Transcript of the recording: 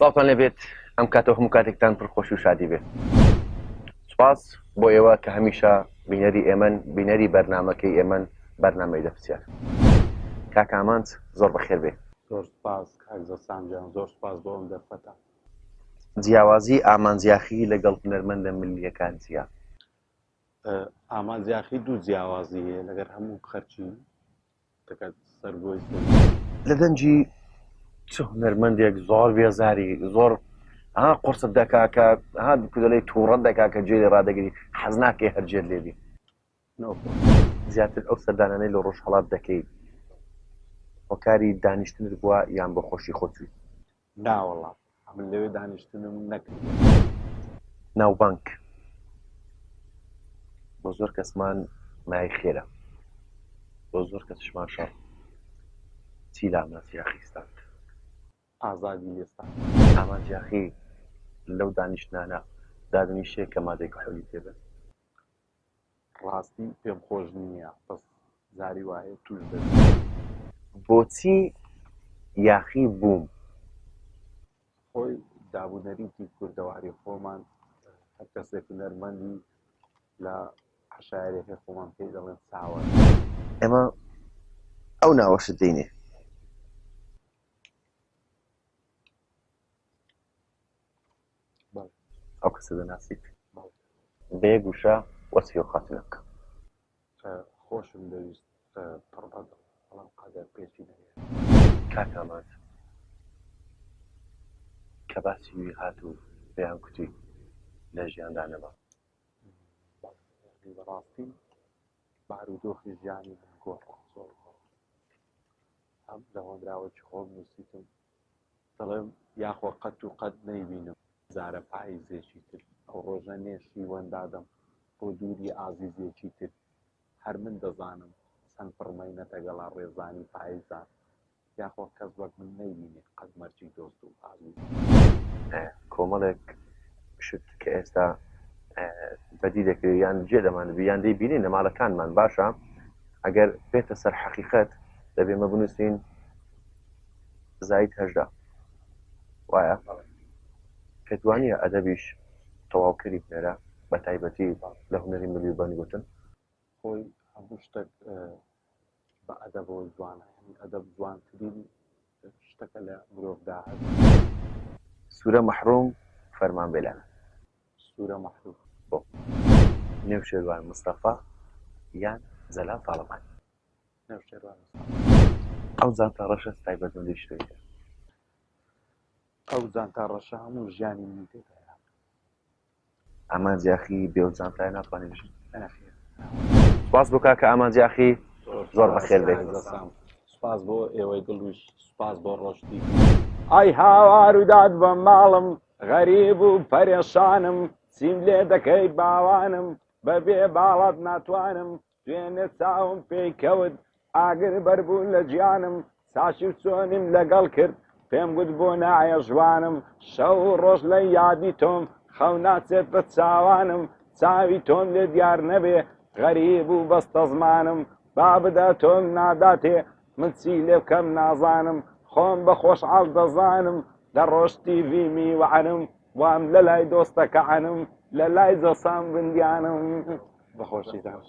سڵاتان لێبێت ئەم کاتەوە هەموو کاتێکتان پڕخۆش و شادی بێت. سوپاس بۆ ئێوە کە هەمیشە بینەری ئێمەن، بینەری بەرنامەکەی ئێمەن، بەرنامەی دەفسیار. کاک ئامانج زۆر بەخێر بێ. زۆر سپاس کاک زەسانجان، زۆر سپاس بۆ ئەم دەرفەتە. جیاوازی ئامانج یاخی لەگەڵ هونەرمەندە ملیەکان چییە؟ ئامانج یاخی دوو جیاوازی هەیە لەگەر هەموو خەرچی دەکات سەرگۆی لە دەنجی چ هونەرمەندێک زۆر بێزاری زۆر قورست دەکا کە دەڵێ تووڕەت دەکا کە جێ لێ ڕادەگری حەز ناکەی هەرجێت لێبی زیاتر ئەو سەردانانەی لە ڕۆژهەڵات دەکەیت هۆکاری دانیشتنت بووە یان بۆ خۆشی خۆتوی؟ ناوەڵام من لەوێ دانیشتنم نەکرد. ناوبانک بۆ زۆر کەسمان مای خێرە، بۆ زۆر کەسشمان شەڕ. چی لە ئامانج یاخیستان؟ ئازادی لێستان. ئامانج یاخی لەو دانیشتانە دادنیشەیە کە مادەی کحولی تێبێت؟ ڕاستی پێم خۆش نییە، بەس زاری وایە توش بێت. بۆچی یاخی بووم؟ خۆی دابوونەریتی کوردەواری خۆمان هەر کەسێک هونەرمەندی لە عەشایەرێکی خۆمان پێی دەڵێن چاوەڕ. ئێمە ئەو ناوەشت دەینێ. ئەو کەسە دەناسیت بێ گوشە وەسفی و خاتنەکە. خۆشم دەویست پڕبەد بەڵام قەدەر پێچی دەوێت. کاک ئامانج کە باسی وی هات و پێیان کوتی لە ژیاندا نەما. بەڕاستی بارودۆخی ژیانی من گۆڕا زۆر ئەم لە هۆنراوەکی خۆم نووسیتم دەڵێم یاخۆ قەت و قەت نەیبینم زارە پاییزێکی تر ئەو ڕۆژە نێشی وەندادەم بۆ دووری ئازیزێکی تر هەر من دەزانم چەند پڕمەینەتە گەڵا ڕێزانی پاییزان یاخۆ کەس وەک من نەیبینێ قەت مەرجی دۆست و ئازیز. کۆمەڵێک شت کە ئێستا بەدی دەکرێت یان جێ دەمانبی یان دەیبینین لە ماڵەکانمان باشە ئەگەر بێتە سەر حەقیقەت دەبێ مە بنووسین زاید هەژدا وایە پێتوانیە ئەدەبیش تەواوکەری بنێرە بە تایبەتی لە هونەری ملی و بەنگوتن. خۆی هەموو شتێک بە ئەدەبەوە جوانە، ئەدەب جوانترین شتەکە لە مرۆڤدا هەست. سوورە مەحروم فەرمان بێلانە. سوورە مەحروم بۆ نێوشێروان مستەفا یان زەلال تاڵەبانی؟ نێوشێروان ئەو زانتە ڕەشە تایبەتمەندی شتێکە. ئەو زانتا ڕەشە هەموو ژیانی من تێدایە. ئامانج یاخی بێ ئەو زانتایە ناتوانێت بژین. سوپاس بۆ کاکە ئامانج یاخی زۆر بەخێر بێت. سوپاس بۆ ئێوەی دڵویش، سوپاس بۆ ڕۆشتی. ئای هاوار و داد بە ماڵم غەریب و پەرێشانم چیم لێ دەکەی باوانم بەبێ باڵات ناتوانم دوێنێ چاوم پێی کەوت ئاگر بەربوون لە گیانم چاشی و چۆنیم لەگەڵ کرد پێم گوت بۆ نایە ژوانم شەو و ڕۆژ لە یادی تۆم خەو ناچێت بە چاوانم چاوی تۆم لێ دیار نەبێ غەریب و بەستە زمانم با بدە تۆم ناداتێ من چی لێ بکەم نازانم خۆم بە خۆشحاڵ دەزانم لە ڕۆشتی وی میوانم وام لە لای دۆستەکەانم لە لای جەسام بندیانم بەخۆشیدان.